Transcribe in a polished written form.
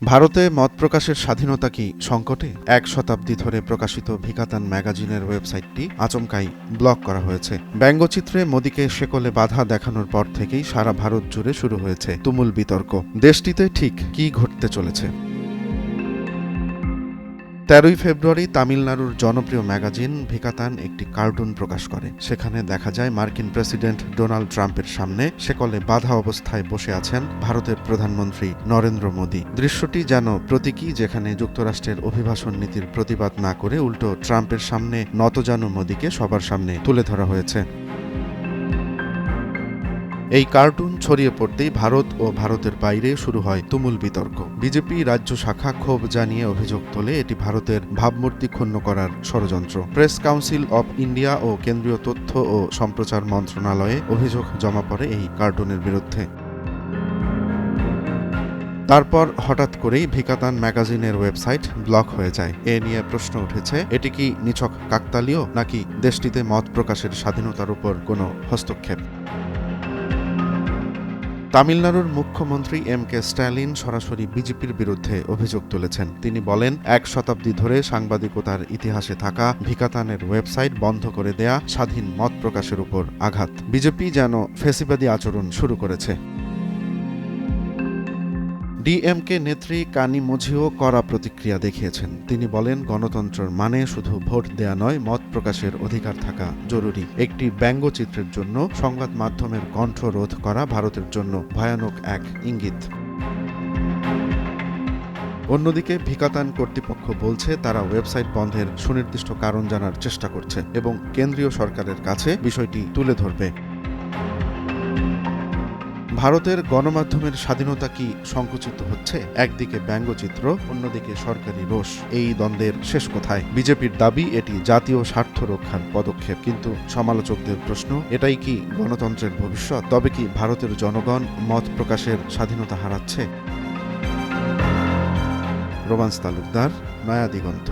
ভারতে মত প্রকাশের স্বাধীনতা কি সংকটে? ১ শতাব্দী ধরে প্রকাশিত ভিকাতান ম্যাগাজিনের ওয়েবসাইটটি আচমকাই ব্লক করা হয়েছে। ব্যঙ্গচিত্রে মোদিকে শেকলে বাধা দেখানোর পর থেকেই সারা ভারত জুড়ে শুরু হয়েছে তুমুল বিতর্ক। দেশটিতে ঠিক কী ঘটতে চলেছে? ১৩ই ফেব্রুয়ারি তামিলনাড়ুর জনপ্রিয় ম্যাগাজিন ভিকাতান একটি কার্টুন প্রকাশ করে। সেখানে দেখা যায় মার্কিন প্রেসিডেন্ট ডোনাল্ড ট্রাম্পের সামনে শেকলে বাধা অবস্থায় বসে আছেন ভারতের প্রধানমন্ত্রী নরেন্দ্র মোদি। দৃশ্যটি যেন প্রতীকী, যেখানে যুক্তরাষ্ট্রের অভিবাসন নীতির প্রতিবাদ না করে উল্টো ট্রাম্পের সামনে নতজানু মোদিকে সবার সামনে তুলে ধরা হয়েছে। এই কার্টুন ছড়িয়ে পড়তেই ভারত ও ভারতের বাইরে শুরু হয় তুমুল বিতর্ক। বিজেপি রাজ্য শাখা ক্ষোভ জানিয়ে অভিযোগ তোলে এটি ভারতের ভাবমূর্তি ক্ষুণ্ণ করার ষড়যন্ত্র। প্রেস কাউন্সিল অব ইন্ডিয়া ও কেন্দ্রীয় তথ্য ও সম্প্রচার মন্ত্রণালয়ে অভিযোগ জমা পড়ে এই কার্টুনের বিরুদ্ধে। তারপর হঠাৎ করেই ভিকাতান ম্যাগাজিনের ওয়েবসাইট ব্লক হয়ে যায়। এ নিয়ে প্রশ্ন উঠেছে, এটি কি নিছক কাকতালীয়, নাকি দেশটিতে মত প্রকাশের স্বাধীনতার উপর কোনো হস্তক্ষেপ? তামিলনাড়ুর মুখ্যমন্ত্রী এম.কে. স্ট্যালিন সরাসরি বিজেপির বিরুদ্ধে অভিযোগ তুলেছেন। তিনি বলেন, ১ শতাব্দী ধরে সাংবাদিকতার ইতিহাসে থাকা ভিকাতানের ওয়েবসাইট বন্ধ করে দেয়া স্বাধীন মত প্রকাশের উপর আঘাত। বিজেপি যেন ফ্যাসিবাদী আচরণ শুরু করেছে। ডিএমকে নেত্রী কানিমোঝিও কড়া প্রতিক্রিয়া দেখিয়েছেন। তিনি বলেন, গণতন্ত্রের মানে শুধু ভোট দেয়া নয়, মত প্রকাশের অধিকার থাকা জরুরি। একটি ব্যঙ্গচিত্রের জন্য সংবাদ মাধ্যমের কণ্ঠ রোধ করা ভারতের জন্য ভয়ানক এক ইঙ্গিত। অন্যদিকে ভিকাতান কর্তৃপক্ষ বলছে, তারা ওয়েবসাইট বন্ধের সুনির্দিষ্ট কারণ জানার চেষ্টা করছে এবং কেন্দ্রীয় সরকারের কাছে বিষয়টি তুলে ধরবে। ভারতের গণমাধ্যমের স্বাধীনতা কি সংকুচিত হচ্ছে? একদিকে ব্যঙ্গচিত্র, অন্যদিকে সরকারি রোষ। এই দ্বন্দ্বের শেষ কোথায়? বিজেপির দাবি এটি জাতীয় স্বার্থ রক্ষার পদক্ষেপ, কিন্তু সমালোচকদের প্রশ্ন, এটাই কি গণতন্ত্রের ভবিষ্যৎ? তবে কি ভারতের জনগণ মত প্রকাশের স্বাধীনতা হারাচ্ছে? রোমান্স তালুকদার, নয়া দিগন্ত।